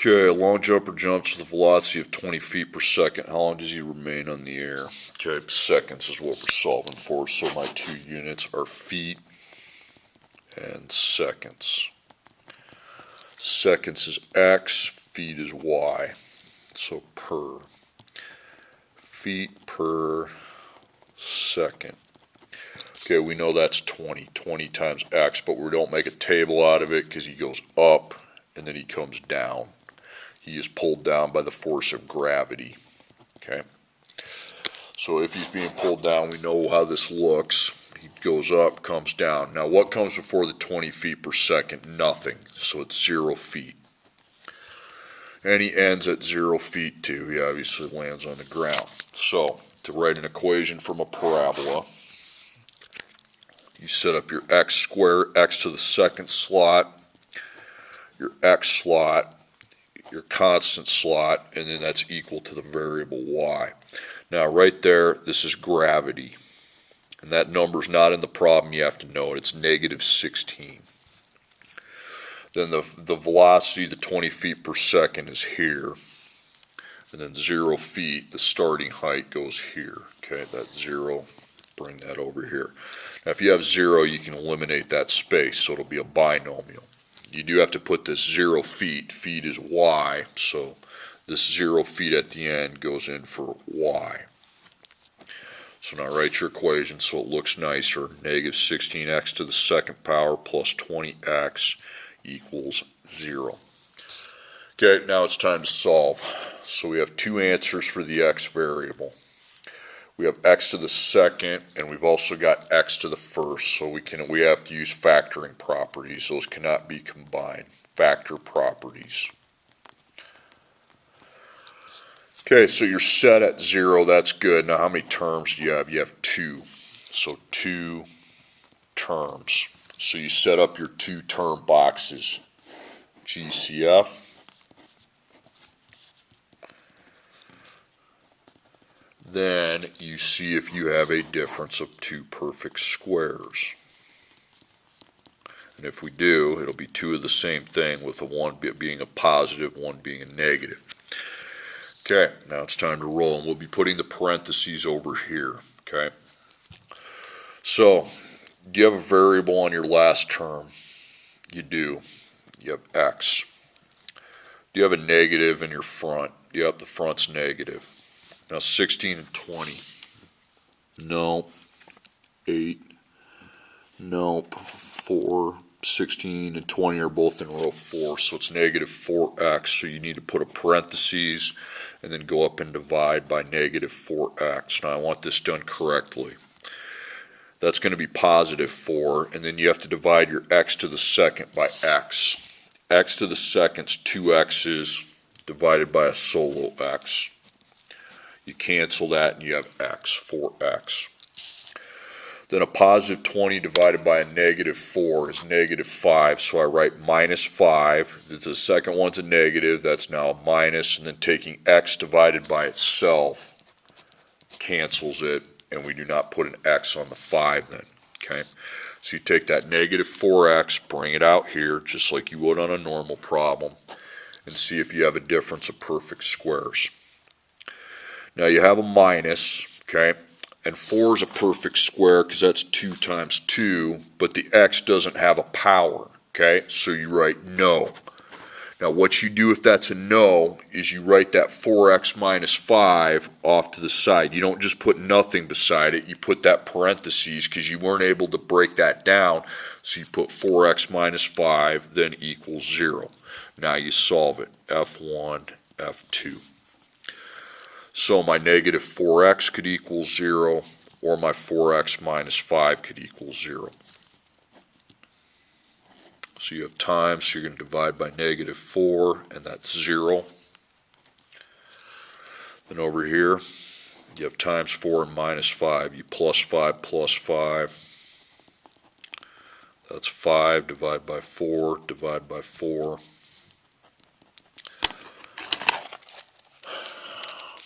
Okay, a long jumper jumps with a velocity of 20 feet per second. How long does he remain on the air? Okay, seconds is what we're solving for, so my two units are feet and seconds. Seconds is x, feet is y. So per. Feet per second. Okay, we know that's 20. 20 times x, but we don't make a table out of it because he goes up and then he comes down. He is pulled down by the force of gravity. Okay, so if he's being pulled down, we know how this looks. He goes up, comes down. Now what comes before the 20 feet per second? Nothing, so it's 0 feet. And he ends at 0 feet too. He obviously lands on the ground. So to write an equation from a parabola, you set up your x squared, x to the second slot, your x slot, your constant slot, and then that's equal to the variable y. Now right there, this is gravity. And that number's not in the problem, you have to know it. It's negative 16. Then the velocity, the 20 feet per second is here. And then 0 feet, the starting height goes here. Okay, that 0, bring that over here. Now if you have 0, you can eliminate that space, so it'll be a binomial. You do have to put this 0 feet. Feet is y, so this 0 feet at the end goes in for y. So now write your equation so it looks nicer. Negative 16x to the second power plus 20x equals 0. Okay, now it's time to solve. So we have two answers for the x variable. We have x to the second, and we've also got x to the first, so we have to use factoring properties. Those cannot be combined. Factor properties. Okay, so you're set at 0. That's good. Now how many terms do you have? You have 2. So 2 terms. So you set up your 2 term boxes. GCF. Then you see if you have a difference of 2 perfect squares. And if we do, it'll be 2 of the same thing, with the one being a positive, one being a negative. Okay, now it's time to roll, and we'll be putting the parentheses over here. Okay. So, do you have a variable on your last term? You do. You have x. Do you have a negative in your front? Yep, the front's negative. Now 16 and 20. Nope. 8. Nope. 4. 16 and 20 are both in row 4, so it's negative 4x. So you need to put a parentheses and then go up and divide by negative 4x. Now I want this done correctly. That's going to be positive 4, and then you have to divide your x to the second by x. X to the second's 2x's divided by a solo x. You cancel that and you have x, 4x. Then a positive 20 divided by a negative 4 is negative 5, so I write minus 5. The second one's a negative, that's now a minus, and then taking x divided by itself cancels it, and we do not put an x on the 5 then. Okay, so you take that negative 4x, bring it out here, just like you would on a normal problem, and see if you have a difference of perfect squares. Now you have a minus, okay, and 4 is a perfect square because that's 2 times 2, but the x doesn't have a power, okay, so you write no. Now what you do if that's a no is you write that 4x minus 5 off to the side. You don't just put nothing beside it, you put that parentheses because you weren't able to break that down, so you put 4x minus 5 then equals 0. Now you solve it, F1, F2. So my negative 4x could equal 0, or my 4x minus 5 could equal 0. So you have times, so you're going to divide by negative 4, and that's 0. Then over here, you have times 4 and minus 5. You plus 5 plus 5. That's 5, divide by 4, divide by 4.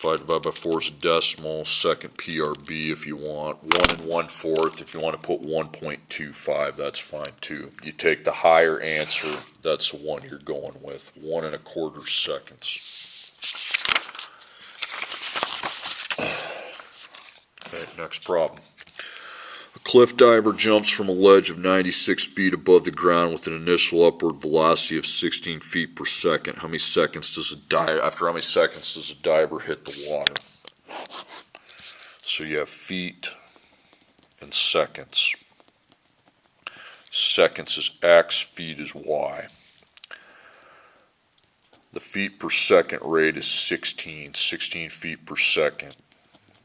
If I divide by 4 is a decimal, second PRB if you want, 1 1/4. If you want to put 1.25, that's fine too. You take the higher answer, that's the one you're going with, 1 1/4 seconds. Okay, next problem. A cliff diver jumps from a ledge of 96 feet above the ground with an initial upward velocity of 16 feet per second. How many seconds does after how many seconds does a diver hit the water? So you have feet and seconds. Seconds is X, feet is Y. The feet per second rate is 16 feet per second.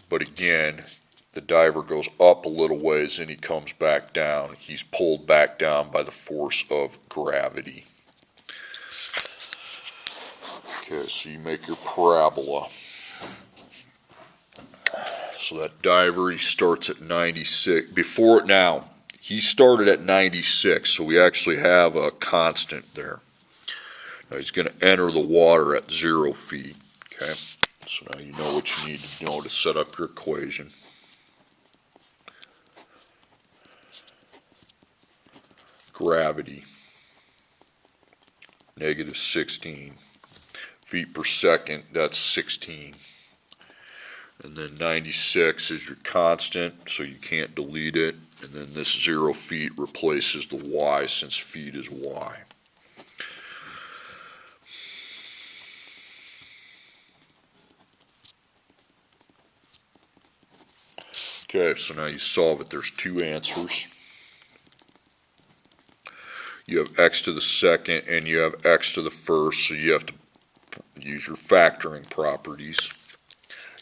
But again, the diver goes up a little ways and he comes back down. He's pulled back down by the force of gravity. Okay, so you make your parabola. So that diver, he starts at 96. He started at 96, so we actually have a constant there. Now he's going to enter the water at 0 feet. Okay, so now you know what you need to know to set up your equation. Gravity, negative 16. Feet per second, that's 16. And then 96 is your constant, so you can't delete it. And then this 0 feet replaces the Y since feet is Y. Okay, so now you solve it. There's two answers. You have x to the second and you have x to the first, so you have to use your factoring properties.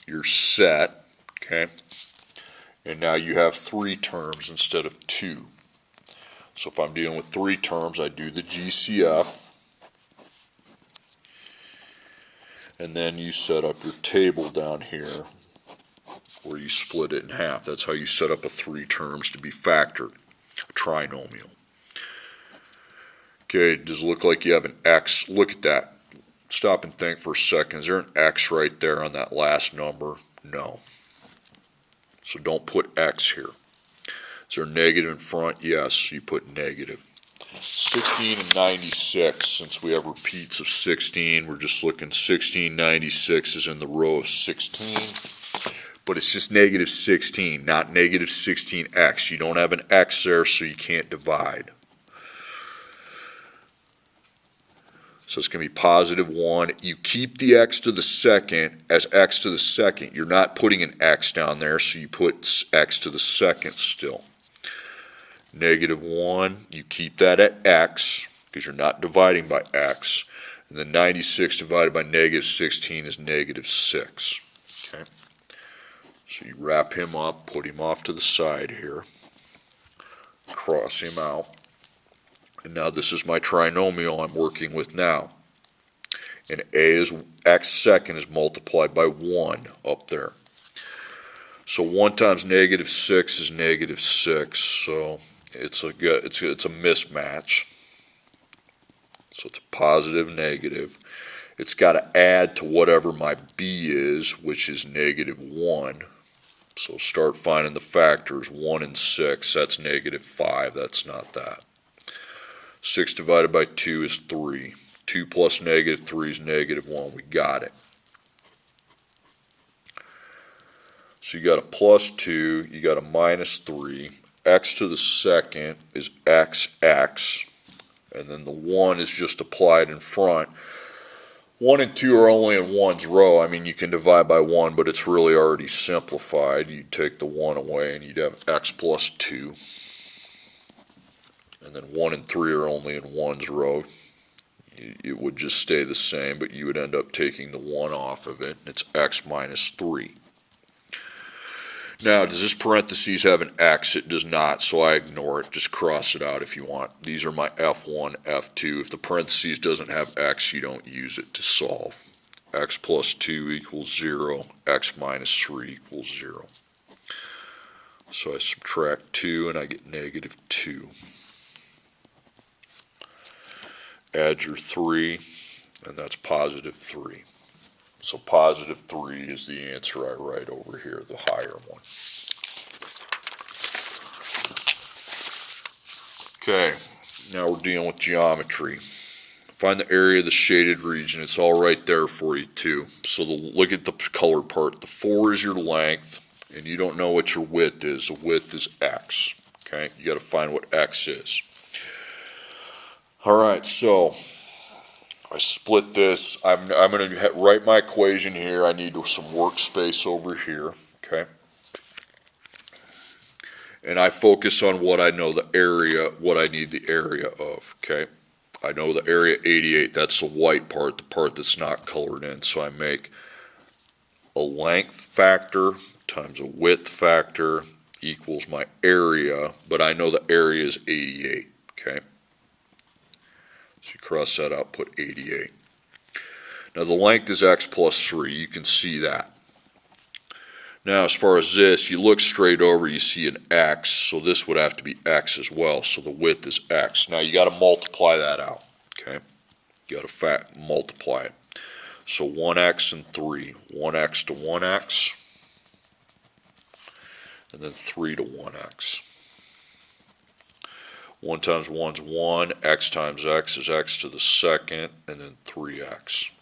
You're set, okay? And now you have 3 terms instead of 2. So if I'm dealing with 3 terms, I do the GCF. And then you set up your table down here where you split it in half. That's how you set up a 3 terms to be factored, a trinomial. Okay, does it look like you have an x? Look at that. Stop and think for a second. Is there an x right there on that last number? No. So don't put x here. Is there a negative in front? Yes, you put negative. 16 and 96, since we have repeats of 16, we're just looking 1696 is in the row of 16. But it's just negative 16, not negative 16x. You don't have an x there, so you can't divide. So it's going to be positive 1. You keep the x to the second as x to the second. You're not putting an x down there, so you put x to the second still. Negative 1, you keep that at x, because you're not dividing by x. And then 96 divided by negative 16 is negative 6. Okay. So you wrap him up, put him off to the side here. Cross him out. And now this is my trinomial I'm working with now. And x second is multiplied by 1 up there. So 1 times negative 6 is negative 6. So it's a mismatch. So it's a positive negative. It's got to add to whatever my b is, which is negative 1. So start finding the factors. 1 and 6, that's negative 5. That's not that. 6 divided by 2 is 3. 2 plus negative 3 is negative 1. We got it. So you got a plus 2, you got a minus 3. X to the second is xx. And then the 1 is just applied in front. 1 and 2 are only in 1's row. I mean, you can divide by 1, but it's really already simplified. You'd take the 1 away and you'd have x plus 2. And then 1 and 3 are only in 1's row. It would just stay the same, but you would end up taking the 1 off of it. It's x minus 3. Now, does this parentheses have an x? It does not, so I ignore it. Just cross it out if you want. These are my F1, F2. If the parentheses doesn't have x, you don't use it to solve. X plus 2 equals 0. X minus 3 equals 0. So I subtract 2 and I get negative 2. Add your 3, and that's positive 3. So positive 3 is the answer I write over here, the higher one. Okay, now we're dealing with geometry. Find the area of the shaded region. It's all right there for you too. So look at the color part. The 4 is your length, and you don't know what your width is. The width is x. Okay, you got to find what x is. All right, so I split this. I'm going to write my equation here. I need some workspace over here. Okay. And I focus on what I know the area, what I need the area of, okay? I know the area 88, that's the white part, the part that's not colored in. So I make a length factor times a width factor equals my area, but I know the area is 88, okay? So you cross that out, put 88. Now the length is x plus 3, you can see that. Now, as far as this, you look straight over, you see an x, so this would have to be x as well, so the width is x. Now, you got to multiply that out, okay? You got to multiply it. So 1x and 3, 1x to 1x, and then 3 to 1x. 1 times 1 is 1, x times x is x to the second, and then 3x.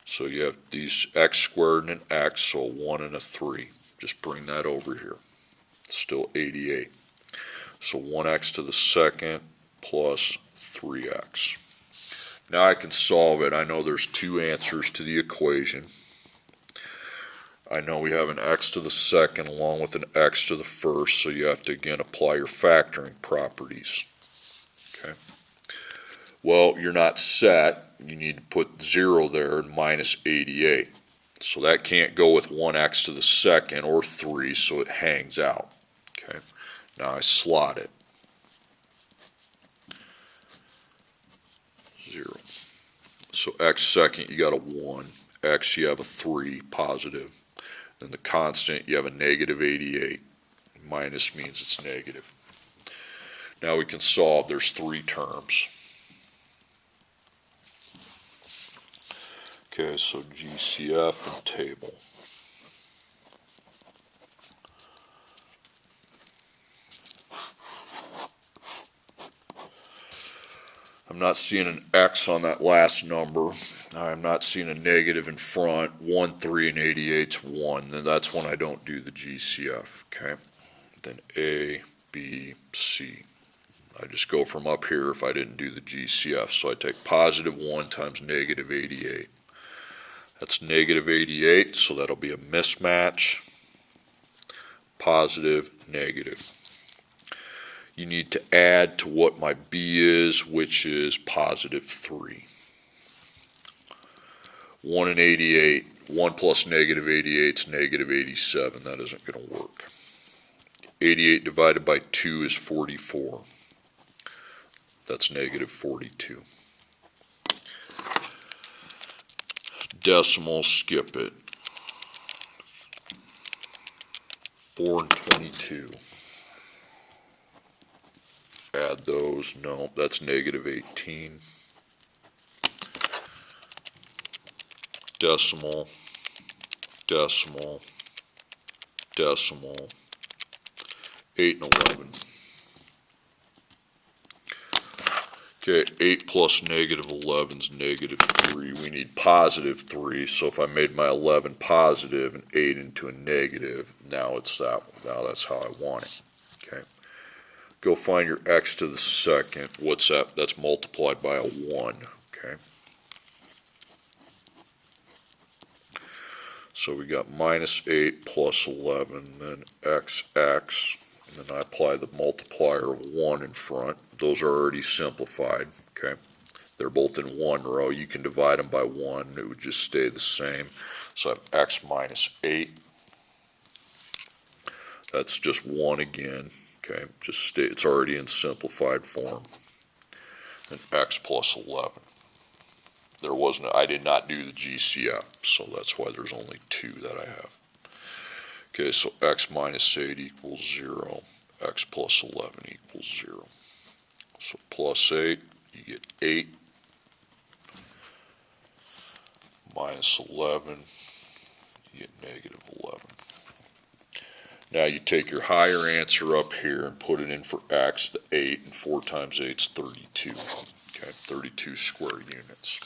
So you have these x squared and an x, so a 1 and a 3. Just bring that over here. It's still 88. So 1x to the second plus 3x. Now I can solve it. I know there's 2 answers to the equation. I know we have an x to the second along with an x to the first, so you have to again apply your factoring properties. Okay. Well, you're not set. You need to put 0 there and minus 88. So that can't go with 1x to the second or 3, so it hangs out. Okay. Now I slot it. 0. So x second, you got a 1. X, you have a 3, positive. Then the constant, you have a negative 88. Minus means it's negative. Now we can solve. There's 3 terms. Okay, so GCF and table. I'm not seeing an X on that last number. I'm not seeing a negative in front. 1, 3, and 88's 1. Then that's when I don't do the GCF. Okay. Then A, B, C. I just go from up here if I didn't do the GCF. So I take positive 1 times negative 88. That's negative 88, so that'll be a mismatch. Positive, negative. You need to add to what my B is, which is positive 3. 1 and 88, 1 plus negative 88 is negative 87. That isn't going to work. 88 divided by 2 is 44. That's negative 42. Decimal, skip it. 4 and 22. Add those. No, that's negative 18. Decimal, decimal, decimal. 8 and 11. Okay, 8 plus negative 11 is negative 3. We need positive 3, so if I made my 11 positive and 8 into a negative, now it's that one. Now that's how I want it. Okay. Go find your x to the second. What's that? That's multiplied by a 1. Okay. So we got minus 8 plus 11, then xx. And then I apply the multiplier of 1 in front. Those are already simplified, okay? They're both in one row. You can divide them by 1. It would just stay the same. So I have x minus 8. That's just 1 again, okay? It's already in simplified form. And x plus 11. I did not do the GCF, so that's why there's only 2 that I have. Okay, so x minus 8 equals 0. X plus 11 equals 0. So plus 8, you get 8. minus 11, you get negative 11. Now you take your higher answer up here and put it in for x, the 8, and 4 times 8 is 32. Okay, 32 square units.